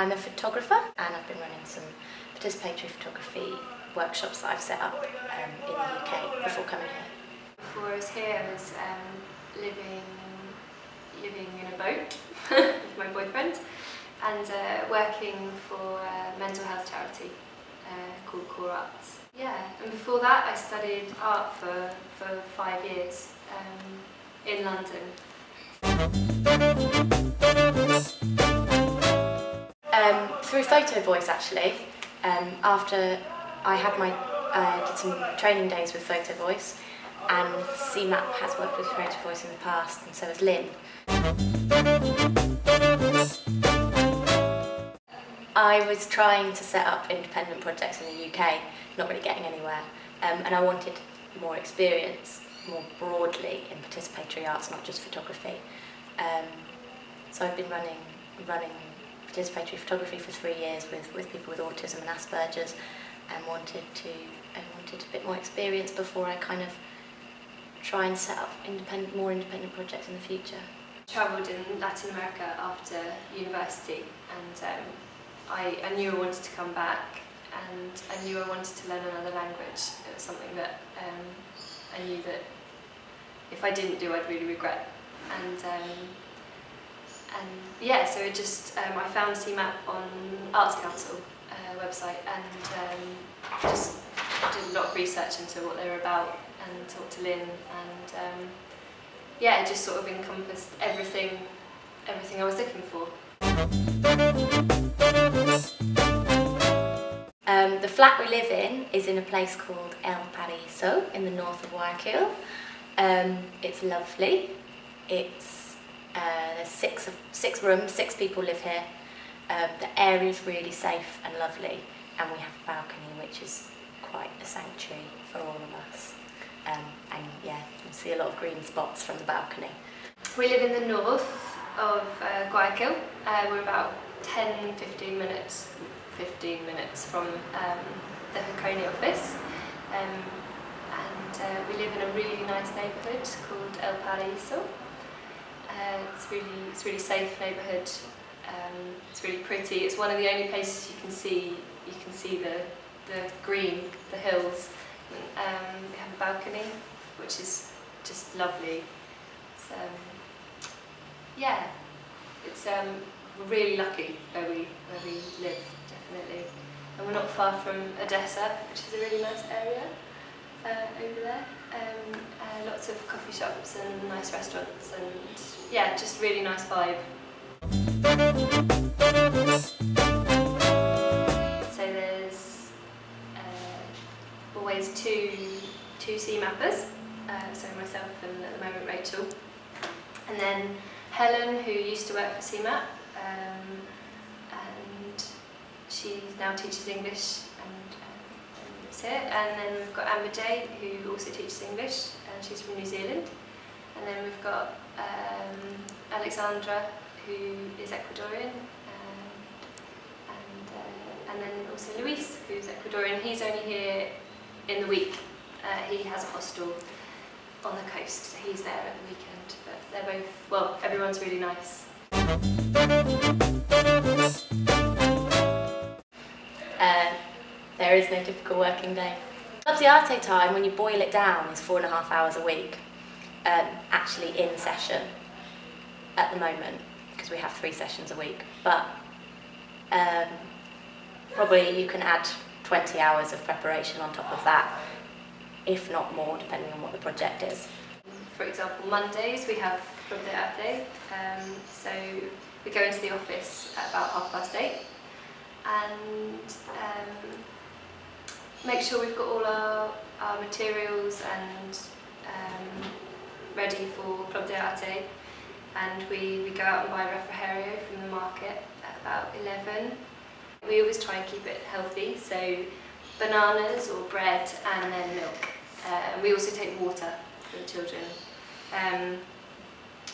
I'm a photographer and I've been running some participatory photography workshops that I've set up in the UK before coming here. Before I was here, I was living in a boat with my boyfriend and working for a mental health charity called Core Arts. Yeah, and before that I studied art for 5 years in London. Through Photo Voice actually. After I did some training days with Photo Voice, and CMAP has worked with Photo Voice in the past, and so has Lynn. I was trying to set up independent projects in the UK, not really getting anywhere, and I wanted more experience, more broadly in participatory arts, not just photography. So I've been running participatory photography for 3 years with people with autism and Asperger's, and wanted a bit more experience before I kind of try and set up more independent projects in the future. I travelled in Latin America after university, and I knew I wanted to come back, and I knew I wanted to learn another language. It was something that I knew that if I didn't do, I'd really regret. And yeah, so it just I found CMAP on Arts Council website, and just did a lot of research into what they were about and talked to Lynn, and yeah, it just sort of encompassed everything I was looking for. The flat we live in is in a place called El Paraíso in the north of Guayaquil. It's lovely. There's six rooms, 6 people live here. The area is really safe and lovely, and we have a balcony which is quite a sanctuary for all of us. And yeah, you see a lot of green spots from the balcony. We live in the north of Guayaquil. We're about 15 minutes from the Hakonia office, and we live in a really nice neighbourhood called El Paraíso. It's really safe neighbourhood. It's really pretty. It's one of the only places you can see the green, the hills. We have a balcony, which is just lovely. Yeah, we're really lucky where we live, definitely. And we're not far from Odessa, which is a really nice area over there. Lots of coffee shops and nice restaurants, and yeah, just really nice vibe. So there's always two CMAPers, so myself and at the moment Rachel, and then Helen, who used to work for CMAP, and she now teaches English and that's it. And then we've got Amber J, who also teaches English, and she's from New Zealand. And then we've got Alexandra, who is Ecuadorian, and then also Luis, who's Ecuadorian. He's only here in the week. He has a hostel on the coast, so he's there at the weekend. But they're both, well, everyone's really nice. There is no typical working day. The Arte time, when you boil it down, is 4.5 hours a week, actually in session at the moment, because we have 3 sessions a week. But probably you can add 20 hours of preparation on top of that, if not more, depending on what the project is. For example, Mondays we have Club de Arte, so we go into the office at about 8:30 and make sure we've got all our materials and ready for Club de Arte, and we go out and buy refrigerio from the market at about 11. We always try and keep it healthy, so bananas or bread and then milk. We also take water for the children.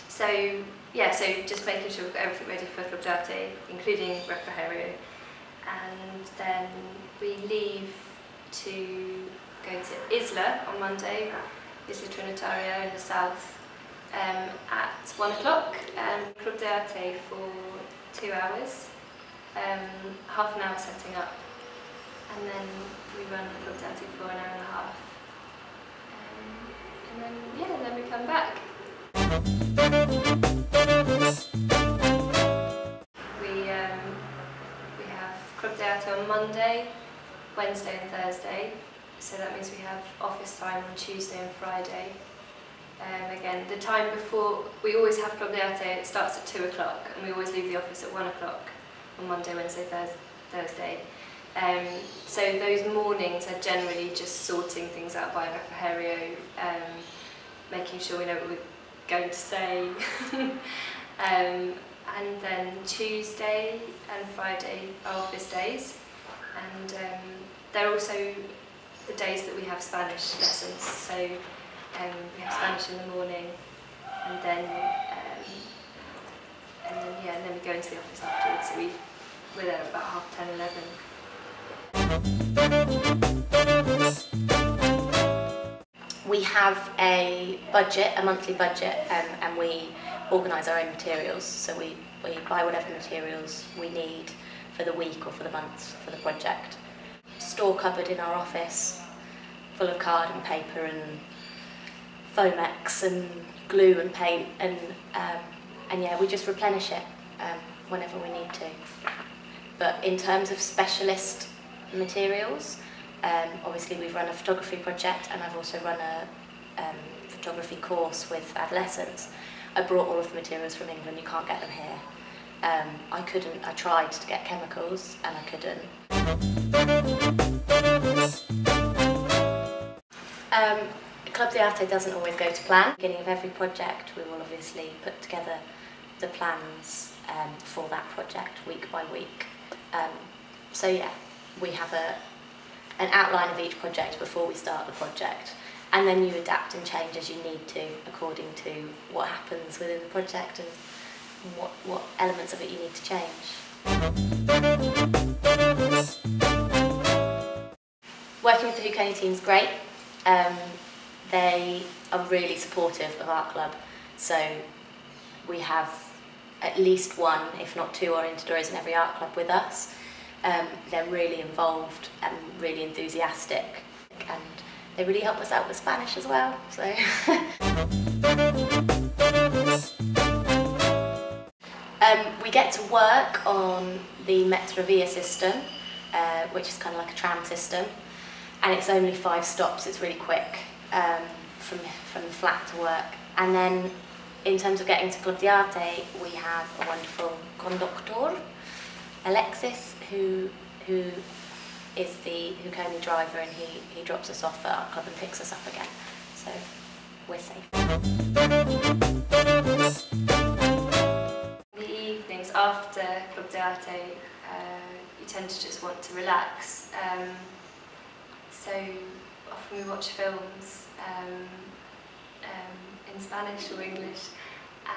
So yeah, so just making sure we've got everything ready for Club de Arte, including refrigerio. And then we leave to go to Isla on Monday, Isla Trinitaria in the south, at 1 o'clock. Club de Arte for 2 hours. half an hour setting up, and then we run the club dirty for an hour and a half. And then, yeah, then we come back. We have club dirty on Monday, Wednesday and Thursday, so that means we have office time on Tuesday and Friday. Again, the time before, we always have club dirty, it starts at 2 o'clock, and we always leave the office at 1 o'clock on Monday, Wednesday, Thursday. So those mornings are generally just sorting things out by refrigerio, making sure we know what we're going to say. And then Tuesday and Friday are office days, and they're also the days that we have Spanish lessons. So we have Spanish in the morning, and then we go into the office afterwards. So we're there about 10:30, 11. We have a budget, a monthly budget, and we organise our own materials. So we buy whatever materials we need for the week or for the month for the project. Store cupboard in our office, full of card and paper and Foamex and glue and paint, and yeah, we just replenish it whenever we need to. But in terms of specialist materials, obviously we've run a photography project, and I've also run a photography course with adolescents. I brought all of the materials from England. You can't get them here. I tried to get chemicals and I couldn't. Club de Arte doesn't always go to plan. At the beginning of every project we will obviously put together the plans for that project week by week. So yeah, we have an outline of each project before we start the project, and then you adapt and change as you need to according to what happens within the project and what elements of it you need to change. Working with the Hukoni team is great. They are really supportive of our club, so we have at least one, if not two, orientadores in every art club with us. They're really involved and really enthusiastic, and they really help us out with Spanish as well. So. We get to work on the Metrovia system, which is kind of like a tram system, and it's only 5 stops. It's really quick from the flat to work. And then in terms of getting to Club de Arte, we have a wonderful conductor, Alexis, who is the Hukoni driver, and he drops us off at our club and picks us up again. So we're safe. The evenings after Club de Arte, you tend to just want to relax. So often we watch films in Spanish or English,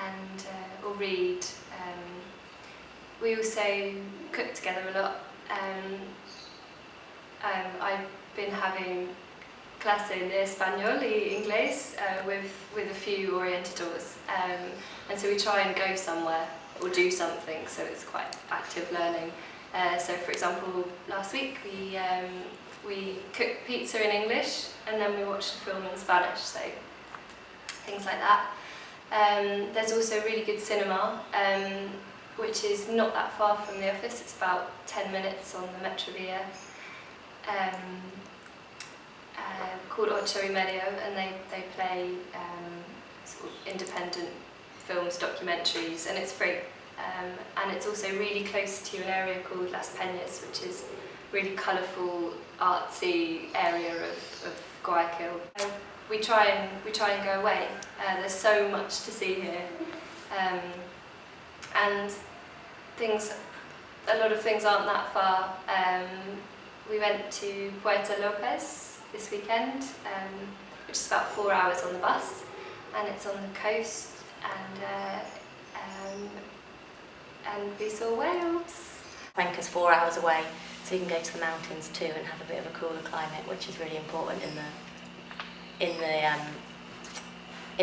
and or read. We also cook together a lot. I've been having clase de español y inglés with a few orientadores, and so we try and go somewhere or do something, so it's quite active learning. So for example, last week we cooked pizza in English and then we watched a film in Spanish, so things like that. There's also really good cinema, which is not that far from the office. It's about 10 minutes on the Metrovia, called Ocho y Medio, and they play sort of independent films, documentaries, and it's free. And it's also really close to an area called Las Peñas, which is a really colourful, artsy area of Guayaquil. We try and go away. There's so much to see here, and a lot of things aren't that far. We went to Puerto Lopez this weekend, which is about 4 hours on the bus, and it's on the coast, and we saw whales. Cuenca's 4 hours away, so you can go to the mountains too and have a bit of a cooler climate, which is really important in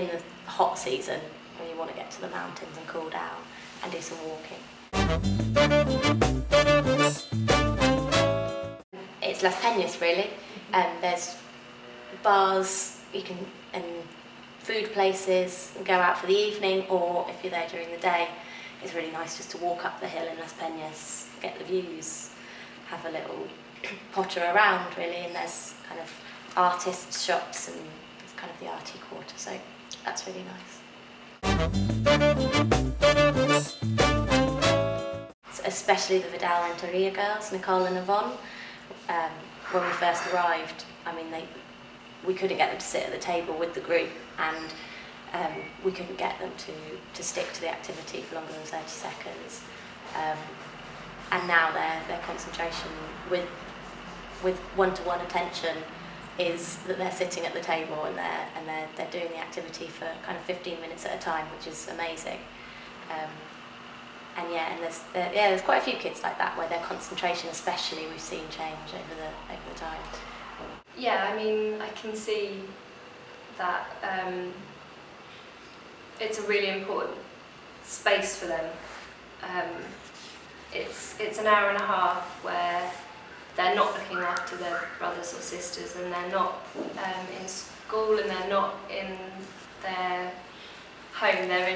the hot season when you want to get to the mountains and cool down and do some walking. It's Las Peñas really. There's bars and food places and go out for the evening, or if you're there during the day, it's really nice just to walk up the hill in Las Peñas, get the views, have a little potter around really, and there's kind of artists' shops and it's kind of the arty quarter, so that's really nice. Especially the Vidal Renteria girls, Nicole and Yvonne, when we first arrived, I mean, we couldn't get them to sit at the table with the group, and we couldn't get them to stick to the activity for longer than 30 seconds. And now their concentration with one-to-one attention is that they're sitting at the table and they're doing the activity for kind of 15 minutes at a time, which is amazing. And there's quite a few kids like that where their concentration, especially, we've seen change over the time. Yeah, I mean, I can see that it's a really important space for them. It's an hour and a half where they're not looking after their brothers or sisters, and they're not in school, and they're not in their home. They're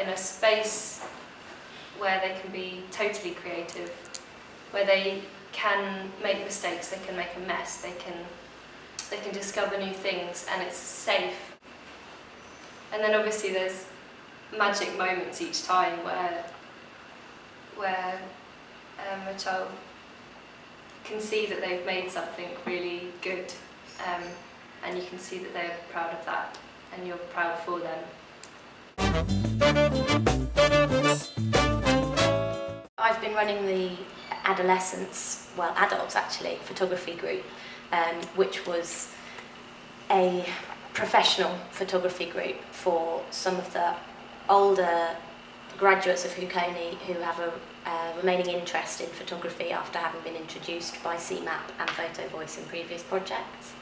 in a space where they can be totally creative, where they can make mistakes, they can make a mess, they can discover new things, and it's safe. And then obviously there's magic moments each time where a child can see that they've made something really good, and you can see that they're proud of that, and you're proud for them. I've been running the adults actually, photography group, which was a professional photography group for some of the older graduates of Huconi who have a remaining interest in photography after having been introduced by CMAP and Photo Voice in previous projects.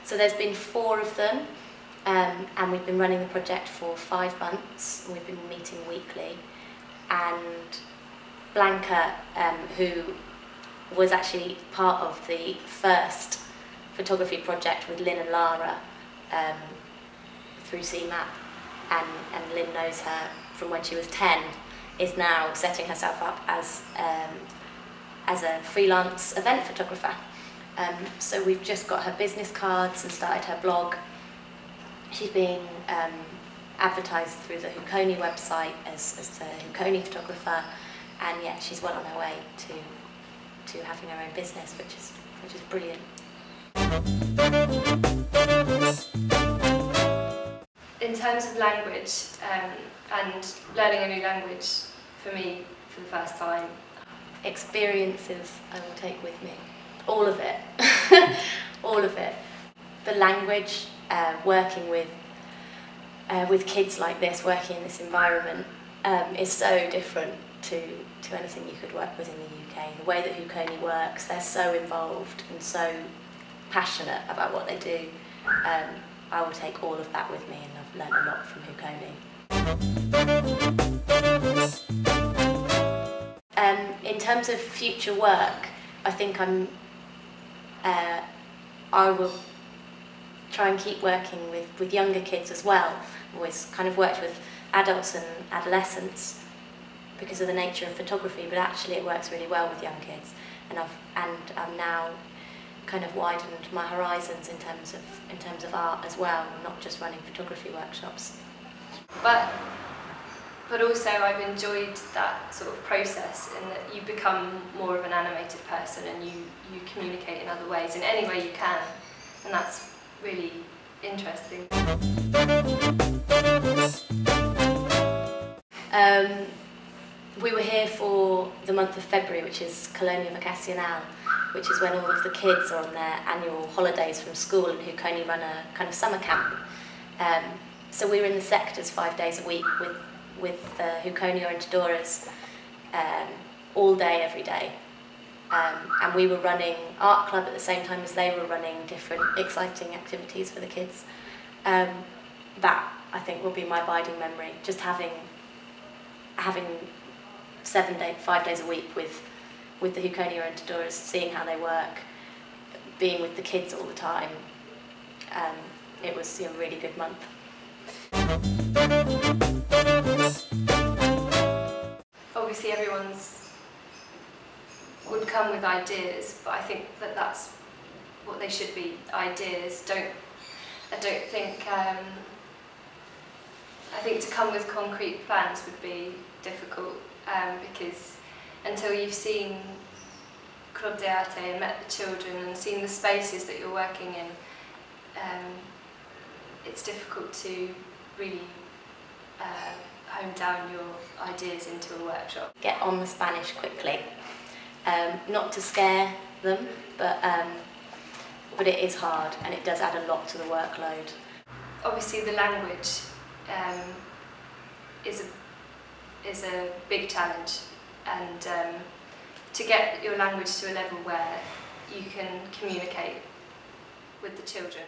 So there's been 4 of them, and we've been running the project for 5 months. We've been meeting weekly, and Blanca, who was actually part of the first photography project with Lynn and Lara through CMAP, and Lynn knows her from when she was 10, is now setting herself up as a freelance event photographer. So we've just got her business cards and started her blog. She's being advertised through the Huconi website as the Huconi photographer, and yeah, she's well on her way to having her own business, which is brilliant. In terms of language and learning a new language, for me, for the first time, experiences I will take with me, all of it, all of it. The language, working with kids like this, working in this environment, is so different to anything you could work with in the UK. The way that Huconi works, they're so involved and so passionate about what they do. I will take all of that with me, and I've learned a lot from Huconi. In terms of future work, I think I will try and keep working with younger kids as well. I've always kind of worked with adults and adolescents because of the nature of photography, but actually it works really well with young kids, and I've now kind of widened my horizons in terms of art as well, not just running photography workshops. But also I've enjoyed that sort of process, in that you become more of an animated person, and you communicate in other ways, in any way you can, and that's really interesting. We were here for the month of February, which is Colonia Vacacional, which is when all of the kids are on their annual holidays from school, and Huconi run a kind of summer camp. So we were in the sectors 5 days a week with Huconi Orientadoras all day, every day. And we were running art club at the same time as they were running different exciting activities for the kids. That, I think, will be my abiding memory, just having 5 days a week with the Huconia orientadoras, seeing how they work, being with the kids all the time. It was a really good month. Obviously everyone's would come with ideas, but I think that that's what they should be, ideas. I think to come with concrete plans would be difficult, because until you've seen Club de Arte and met the children and seen the spaces that you're working in, it's difficult to really hone down your ideas into a workshop. Get on the Spanish quickly, not to scare them, but it is hard and it does add a lot to the workload. Obviously the language is a big challenge, and to get your language to a level where you can communicate with the children.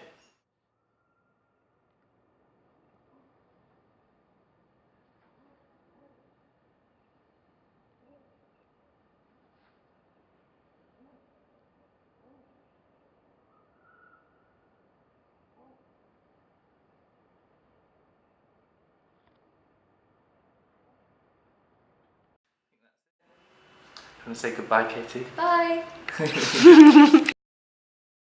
You want to say goodbye, Katie? Bye!